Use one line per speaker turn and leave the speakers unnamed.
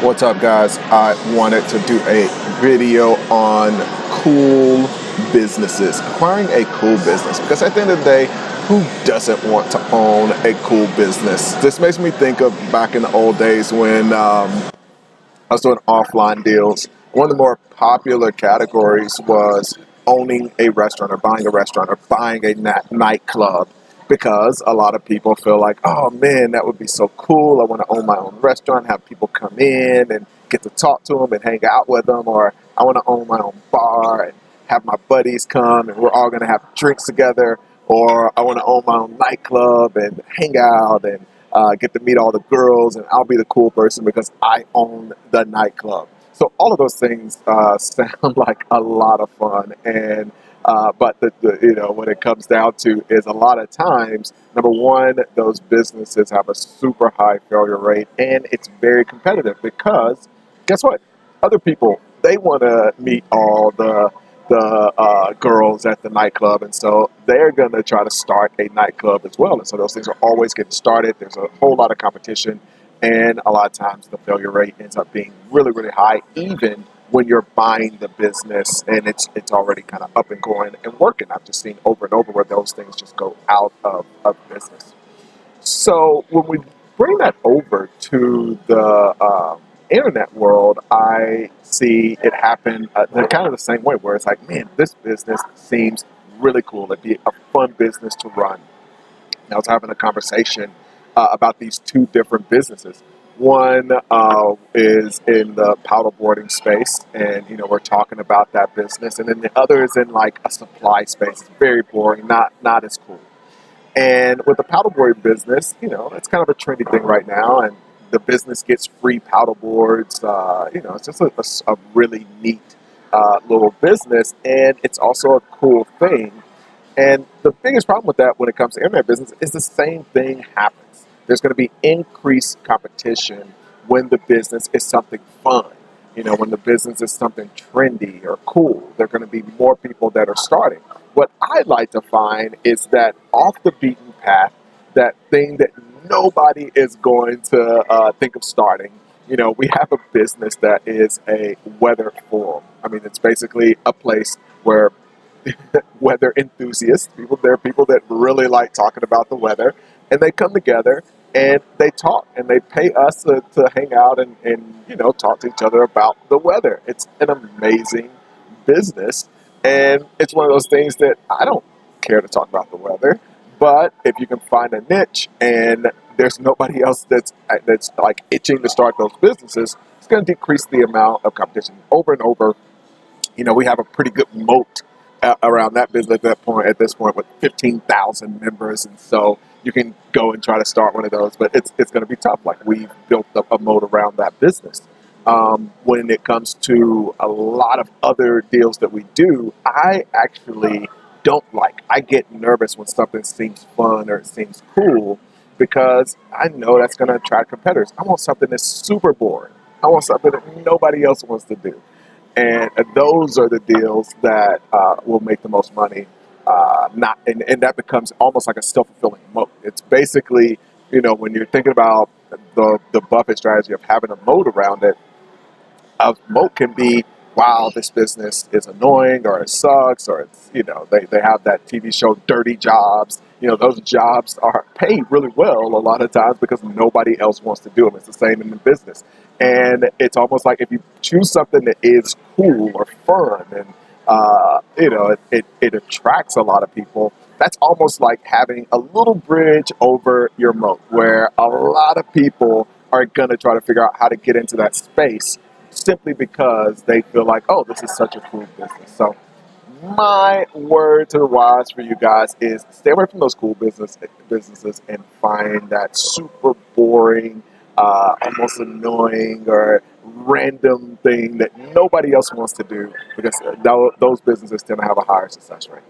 What's up, guys? I wanted to do a video on cool businesses, acquiring a cool business, because at the end of the day, who doesn't want to own a cool business? This makes me think of back in the old days when I was doing offline deals. One of the more popular categories was owning a restaurant or buying a nightclub, because a lot of people feel like, oh man, that would be so cool. I want to own my own restaurant, have people come in and get to talk to them and hang out with them, or I want to own my own bar and have my buddies come and we're all going to have drinks together, or I want to own my own nightclub and hang out and get to meet all the girls, and I'll be the cool person because I own the nightclub. So all of those things sound like a lot of fun, and but when it comes down to is a lot of times, number one, those businesses have a super high failure rate, and it's very competitive because guess what? Other people, they want to meet all the girls at the nightclub, and so they're going to try to start a nightclub as well. And so those things are always getting started. There's a whole lot of competition, and a lot of times the failure rate ends up being really, really high, even when you're buying the business and it's already kind of up and going and working. I've just seen over and over where those things just go out of business. So when we bring that over to the internet world, I see it happen kind of the same way, where it's like, man, this business seems really cool. It'd be a fun business to run. And I was having a conversation about these two different businesses. One is in the paddleboarding space, and we're talking about that business, and then the other is in like a supply space. It's very boring, not as cool. And with the paddleboard business, it's kind of a trendy thing right now, and the business gets free paddleboards. It's just a really neat little business, and it's also a cool thing. And the biggest problem with that when it comes to internet business is the same thing happens. There's going to be increased competition when the business is something fun. When the business is something trendy or cool, there are going to be more people that are starting. What I like to find is that off the beaten path, that thing that nobody is going to think of starting. We have a business that is a weather forum. I mean, it's basically a place where weather enthusiasts, there are people that really like talking about the weather, and they come together and they talk and they pay us to hang out and talk to each other about the weather. It's an amazing business, and it's one of those things that I don't care to talk about the weather, but if you can find a niche and there's nobody else that's like itching to start those businesses, it's going to decrease the amount of competition over and over. We have a pretty good moat around that business at this point with 15,000 members, and so you can go and try to start one of those, but it's going to be tough. Like, we've built up a moat around that business. When it comes to a lot of other deals that we do, I actually don't like. I get nervous when something seems fun or it seems cool, because I know that's going to attract competitors. I want something that's super boring. I want something that nobody else wants to do. And those are the deals that will make the most money. And that becomes almost like a self-fulfilling moat. It's basically, when you're thinking about the Buffett strategy of having a moat around it, a moat can be, wow, this business is annoying, or it sucks, or it's, they have that TV show Dirty Jobs. Those jobs are paid really well a lot of times because nobody else wants to do them. It's the same in the business. And it's almost like if you choose something that is cool or fun and, it attracts a lot of people, that's almost like having a little bridge over your moat, where a lot of people are going to try to figure out how to get into that space simply because they feel like, oh, this is such a cool business. So my word to the wise for you guys is stay away from those cool businesses and find that super boring, almost annoying or random thing that nobody else wants to do, because those businesses tend to have a higher success rate.